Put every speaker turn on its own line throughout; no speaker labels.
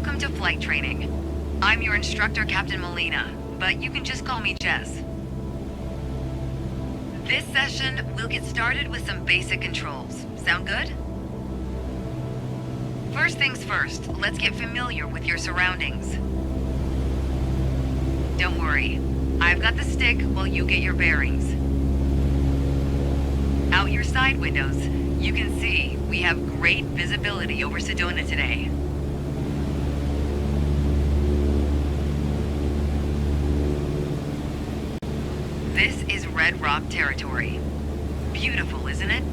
Welcome to flight training. I'm your instructor, Captain Molina, but you can just call me Jess. This session, we'll get started with some basic controls. Sound good? First things first, let's get familiar with your surroundings. Don't worry, I've got the stick while you get your bearings. Out your side windows, you can see we have great visibility over Sedona today. This is Red Rock territory. Beautiful, isn't it?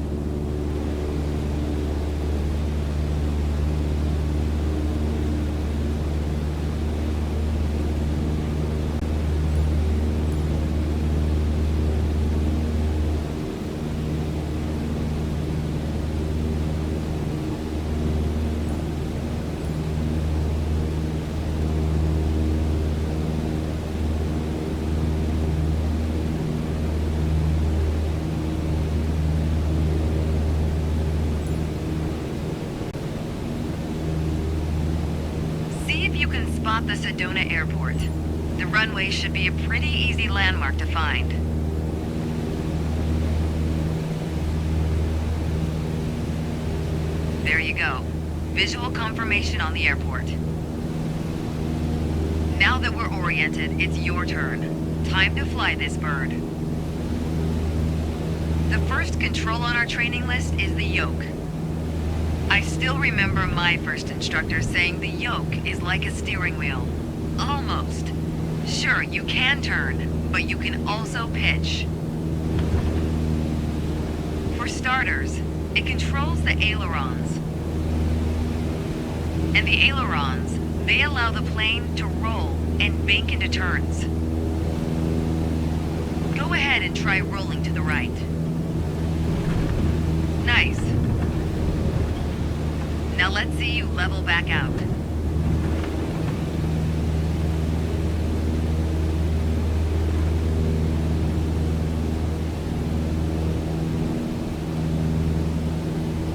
You can spot the Sedona Airport. The runway should be a pretty easy landmark to find. There you go. Visual confirmation on the airport. Now that we're oriented, it's your turn. Time to fly this bird. The first control on our training list is the yoke. I still remember my first instructor saying the yoke is like a steering wheel. Almost. Sure, you can turn, but you can also pitch. For starters, it controls the ailerons. And the ailerons, they allow the plane to roll and bank into turns. Go ahead and try rolling to the right. Nice. Now let's see you level back out.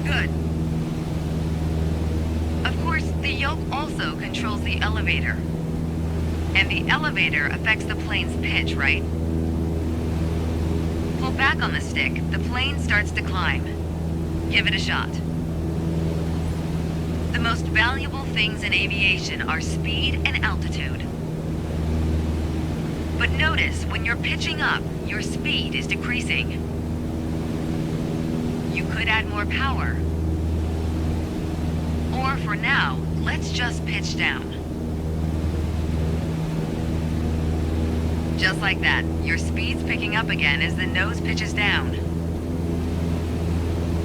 Good. Of course, the yoke also controls the elevator. And the elevator affects the plane's pitch, right? Pull back on the stick, the plane starts to climb. Give it a shot. The most valuable things in aviation are speed and altitude. But notice, when you're pitching up, your speed is decreasing. You could add more power. Or for now, let's just pitch down. Just like that, your speed's picking up again as the nose pitches down.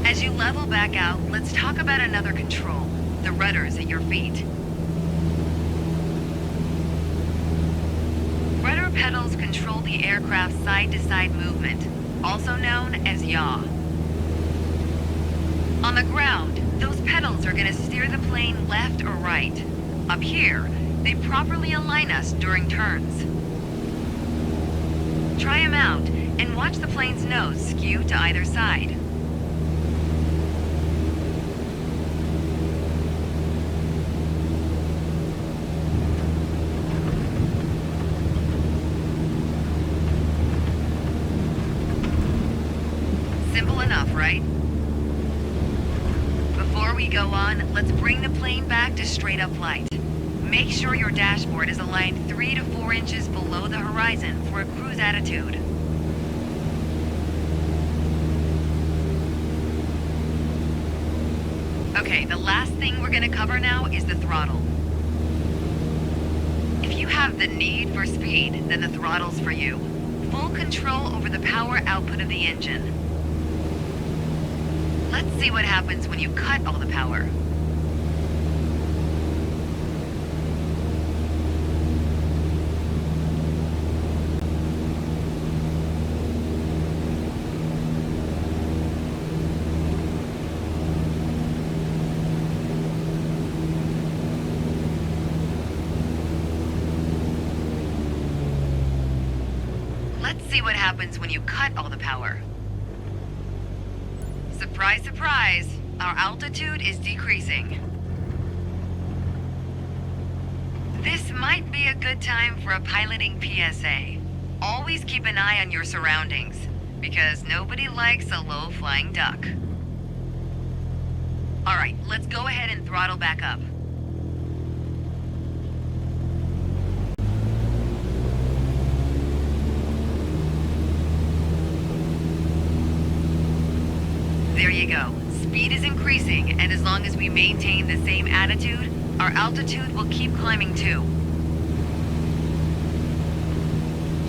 As you level back out, let's talk about another control. The rudders at your feet. Rudder pedals control the aircraft's side-to-side movement, also known as yaw. On the ground, those pedals are going to steer the plane left or right. Up here, they properly align us during turns. Try them out and watch the plane's nose skew to either side. Simple enough, right? Before we go on, let's bring the plane back to straight-up flight. Make sure your dashboard is aligned 3 to 4 inches below the horizon for a cruise attitude. Okay, the last thing we're gonna cover now is the throttle. If you have the need for speed, then the throttle's for you. Full control over the power output of the engine. Let's see what happens when you cut all the power. Let's see what happens when you cut all the power. Surprise, surprise, our altitude is decreasing. This might be a good time for a piloting PSA. Always keep an eye on your surroundings, because nobody likes a low-flying duck. Alright, let's go ahead and throttle back up. There you go. Speed is increasing, and as long as we maintain the same attitude, our altitude will keep climbing too.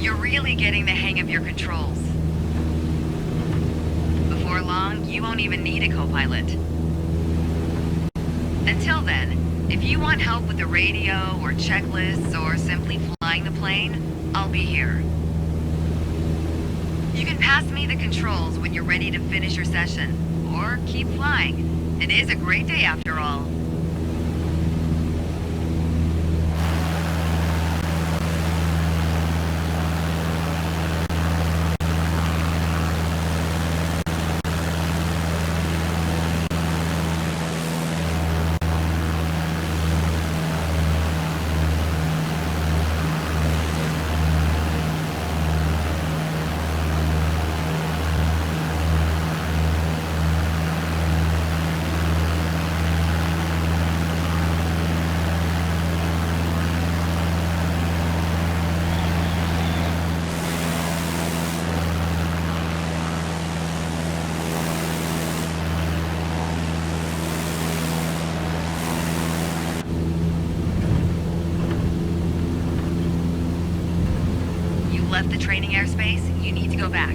You're really getting the hang of your controls. Before long, you won't even need a co-pilot. Until then, if you want help with the radio or checklists or simply flying the plane, I'll be here. You can pass me the controls when you're ready to finish your session, or keep flying. It is a great day after all. Left the training airspace, you need to go back.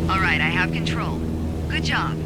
All right, I have control. Good job.